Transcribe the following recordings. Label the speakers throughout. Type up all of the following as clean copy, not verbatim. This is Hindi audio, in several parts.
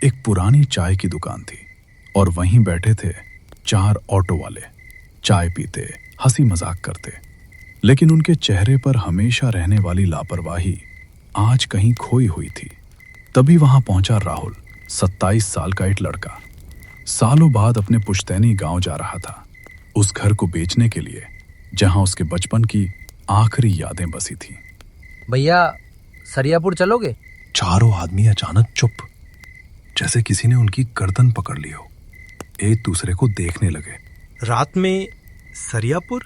Speaker 1: एक पुरानी चाय की दुकान थी और वहीं बैठे थे 4 ऑटो वाले। चाय पीते, हंसी मजाक करते, लेकिन उनके चेहरे पर हमेशा रहने वाली लापरवाही आज कहीं खोई हुई थी। तभी वहां पहुंचा राहुल, 27 साल का एक लड़का। सालों बाद अपने पुश्तैनी गांव जा रहा था, उस घर को बेचने के लिए जहां उसके बचपन की आखिरी यादें बसी थीं।
Speaker 2: भैया, सरियापुर चलोगे?
Speaker 1: चारों आदमी अचानक चुप, जैसे किसी ने उनकी गर्दन पकड़ ली हो। एक दूसरे को देखने लगे।
Speaker 3: रात में सरियापुर?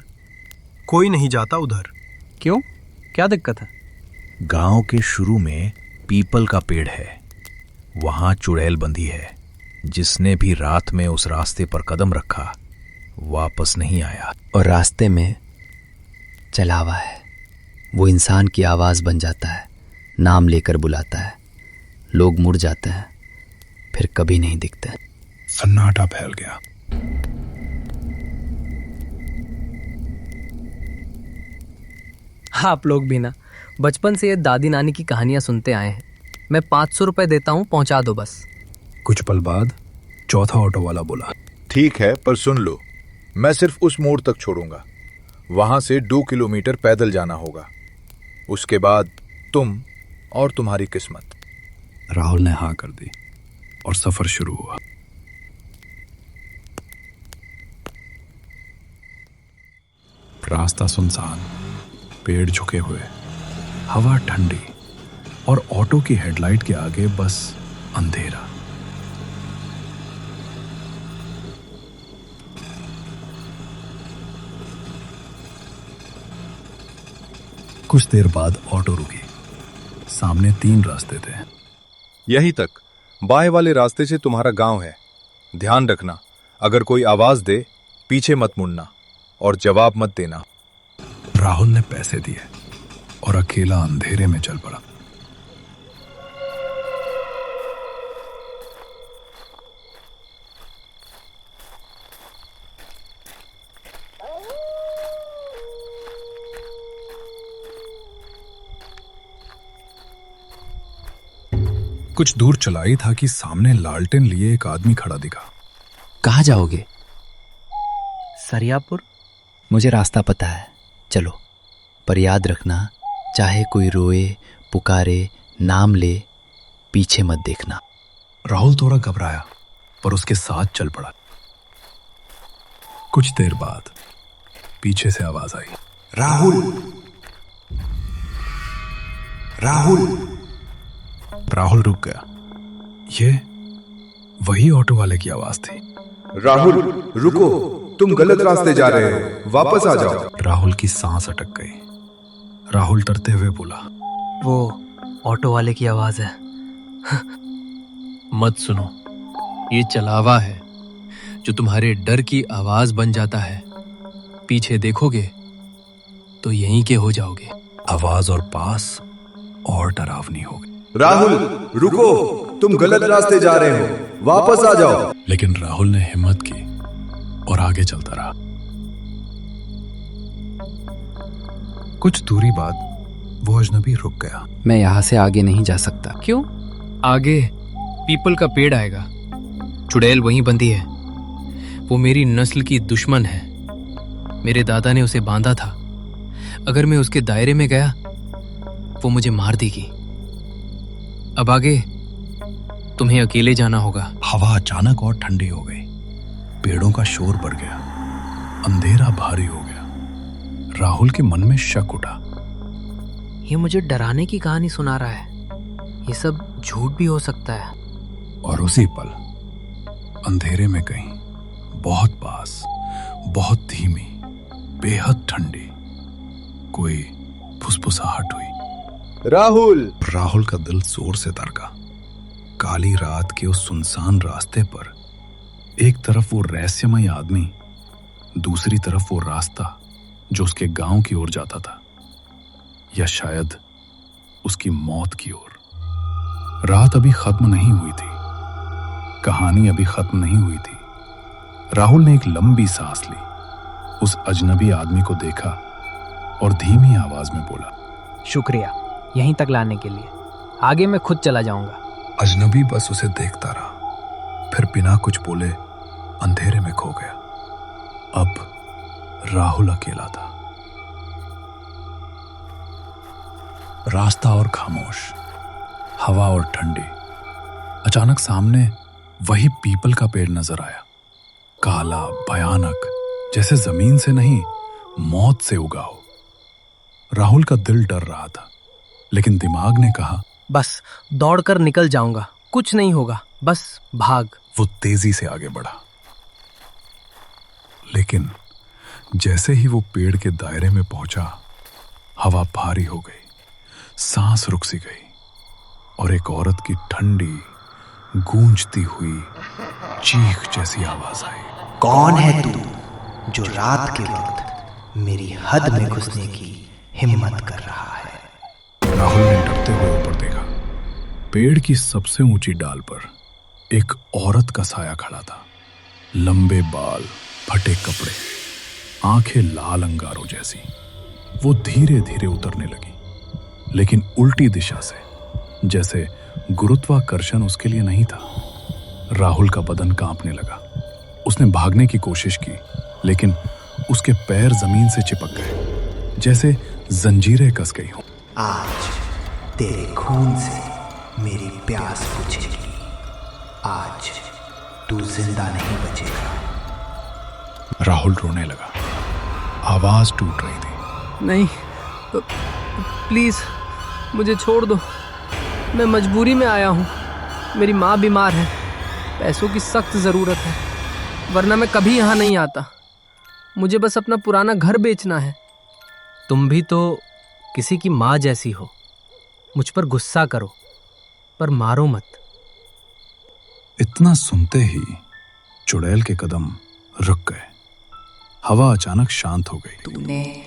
Speaker 3: कोई नहीं जाता उधर।
Speaker 2: क्यों, क्या दिक्कत है?
Speaker 4: गांव के शुरू में पीपल का पेड़ है, वहां चुड़ैल बंधी है। जिसने भी रात में उस रास्ते पर कदम रखा वापस नहीं आया।
Speaker 5: और रास्ते में चलावा है, वो इंसान की आवाज बन जाता है, नाम लेकर बुलाता है। लोग मुड़ जाते हैं, फिर कभी नहीं दिखते।
Speaker 1: सन्नाटा फैल गया।
Speaker 2: आप लोग भी ना बचपन से ये दादी नानी की कहानियां सुनते आए हैं। मैं 500 रुपए देता हूँ, पहुंचा दो बस।
Speaker 1: कुछ पल बाद चौथा ऑटो वाला बोला,
Speaker 6: ठीक है, पर सुन लो, मैं सिर्फ उस मोड़ तक छोड़ूंगा। वहां से 2 किलोमीटर पैदल जाना होगा। उसके बाद तुम और तुम्हारी किस्मत।
Speaker 1: राहुल ने हाँ कर दी और सफर शुरू हुआ। रास्ता सुनसान, पेड़ झुके हुए, हवा ठंडी और ऑटो की हेडलाइट के आगे बस अंधेरा। कुछ देर बाद ऑटो रुकी। सामने 3 रास्ते थे।
Speaker 6: यहीं तक, बाएं वाले रास्ते से तुम्हारा गांव है। ध्यान रखना, अगर कोई आवाज दे पीछे मत मुड़ना और जवाब मत देना।
Speaker 1: राहुल ने पैसे दिए और अकेला अंधेरे में चल पड़ा। कुछ दूर चला ही था कि सामने लालटेन लिए एक आदमी खड़ा दिखा।
Speaker 5: कहाँ जाओगे?
Speaker 2: सरियापुर?
Speaker 5: मुझे रास्ता पता है, चलो। पर याद रखना, चाहे कोई रोए, पुकारे, नाम ले, पीछे मत देखना।
Speaker 1: राहुल थोड़ा घबराया पर उसके साथ चल पड़ा। कुछ देर बाद पीछे से आवाज आई,
Speaker 7: राहुल, राहुल।
Speaker 1: राहुल रुक गया। ये वही ऑटो वाले की आवाज थी।
Speaker 6: राहुल, रुको, तुम गलत रास्ते जा रहे हो, वापस आ जाओ।
Speaker 1: राहुल की सांस अटक गई। राहुल डरते हुए बोला,
Speaker 2: वो ऑटो वाले की आवाज है।
Speaker 8: मत सुनो, ये चलावा है जो तुम्हारे डर की आवाज बन जाता है। पीछे देखोगे तो यहीं के हो जाओगे।
Speaker 1: आवाज और पास और डरावनी हो गई।
Speaker 6: राहुल, रुको, तुम गलत रास्ते जा रहे हो, वापस आ जाओ।
Speaker 1: लेकिन राहुल ने हिम्मत की और आगे चलता रहा। कुछ दूरी बाद वो अजनबी रुक गया।
Speaker 5: मैं यहाँ से आगे नहीं जा सकता।
Speaker 2: क्यों?
Speaker 8: आगे पीपल का पेड़ आएगा, चुड़ैल वहीं बंधी है। वो मेरी नस्ल की दुश्मन है। मेरे दादा ने उसे बांधा था। अगर मैं उसके दायरे में गया वो मुझे मार देगी। अब आगे तुम्हें अकेले जाना होगा।
Speaker 1: हवा अचानक और ठंडी हो गई। पेड़ों का शोर बढ़ गया। अंधेरा भारी हो गया। राहुल के मन में शक उठा।
Speaker 2: ये मुझे डराने की कहानी सुना रहा है। ये सब झूठ भी हो सकता है।
Speaker 1: और उसी पल अंधेरे में कहीं बहुत पास, बहुत धीमी, बेहद ठंडी कोई फुसफुसाहट हुई। राहुल का दिल जोर से धड़का। काली रात के उस सुनसान रास्ते पर एक तरफ वो रहस्यमय आदमी, दूसरी तरफ वो रास्ता जो उसके गांव की ओर जाता था, या शायद उसकी मौत की ओर। रात अभी खत्म नहीं हुई थी, कहानी अभी खत्म नहीं हुई थी। राहुल ने एक लंबी सांस ली, उस अजनबी आदमी को देखा और धीमी आवाज में बोला,
Speaker 2: शुक्रिया यहीं तक लाने के लिए। आगे मैं खुद चला जाऊंगा।
Speaker 1: अजनबी बस उसे देखता रहा, फिर बिना कुछ बोले अंधेरे में खो गया। अब राहुल अकेला था। रास्ता और खामोश, हवा और ठंडी। अचानक सामने वही पीपल का पेड़ नजर आया, काला, भयानक, जैसे जमीन से नहीं मौत से उगा हो। राहुल का दिल डर रहा था, लेकिन दिमाग ने कहा,
Speaker 2: बस दौड़कर निकल जाऊंगा, कुछ नहीं होगा, बस भाग।
Speaker 1: वो तेजी से आगे बढ़ा, लेकिन जैसे ही वो पेड़ के दायरे में पहुंचा, हवा भारी हो गई, सांस रुक सी गई और एक औरत की ठंडी, गूंजती हुई चीख जैसी आवाज आई।
Speaker 7: कौन है तू जो रात के वक्त मेरी हद में घुसने की हिम्मत कर रहा है?
Speaker 1: राहुल ने डरते हुए ऊपर देखा। पेड़ की सबसे ऊंची डाल पर एक औरत का साया खड़ा था। लंबे बाल, फटे कपड़े, आंखें लाल अंगारों जैसी। वो धीरे धीरे उतरने लगी, लेकिन उल्टी दिशा से, जैसे गुरुत्वाकर्षण उसके लिए नहीं था। राहुल का बदन कांपने लगा। उसने भागने की कोशिश की, लेकिन उसके पैर जमीन से चिपक गए, जैसे जंजीरें कस गई हों।
Speaker 7: आज तेरे खून से मेरी प्यास बुझेगी। आज तू जिंदा नहीं बचेगा।
Speaker 1: राहुल रोने लगा। आवाज टूट रही थी।
Speaker 2: नहीं, प्लीज मुझे छोड़ दो, मैं मजबूरी में आया हूँ। मेरी माँ बीमार है, पैसों की सख्त ज़रूरत है, वरना मैं कभी यहाँ नहीं आता। मुझे बस अपना पुराना घर बेचना है। तुम भी तो किसी की माँ जैसी हो। मुझ पर गुस्सा करो, पर मारो मत।
Speaker 1: इतना सुनते ही चुड़ैल के कदम रुक गए। हवा अचानक शांत हो गई।
Speaker 7: तूने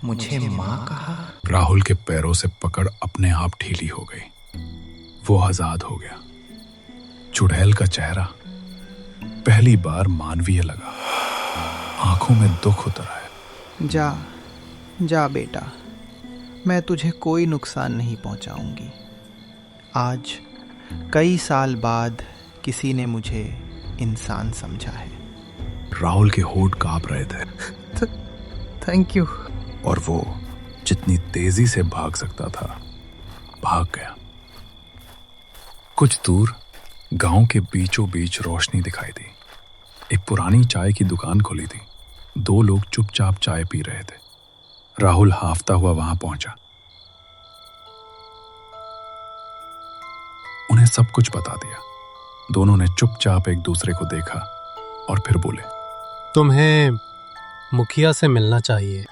Speaker 7: मुझे माँ कहा?
Speaker 1: राहुल के पैरों से पकड़ अपने आप ढीली हो गई। वो आजाद हो गया। चुड़ैल का चेहरा पहली बार मानवीय लगा। आंखों में दुख उतर आया।
Speaker 9: जा जा बेटा, मैं तुझे कोई नुकसान नहीं पहुंचाऊंगी। आज कई साल बाद किसी ने मुझे इंसान समझा है।
Speaker 1: राहुल के होठ कांप रहे थे।
Speaker 2: Thank you.
Speaker 1: और वो जितनी तेजी से भाग सकता था, भाग गया। कुछ दूर गांव के बीचों बीच रोशनी दिखाई दी। एक पुरानी चाय की दुकान खुली थी। दो लोग चुपचाप चाय पी रहे थे। राहुल हांफता हुआ वहां पहुंचा। उन्हें सब कुछ बता दिया। दोनों ने चुपचाप एक दूसरे को देखा और फिर बोले,
Speaker 3: तुम्हें मुखिया से मिलना चाहिए।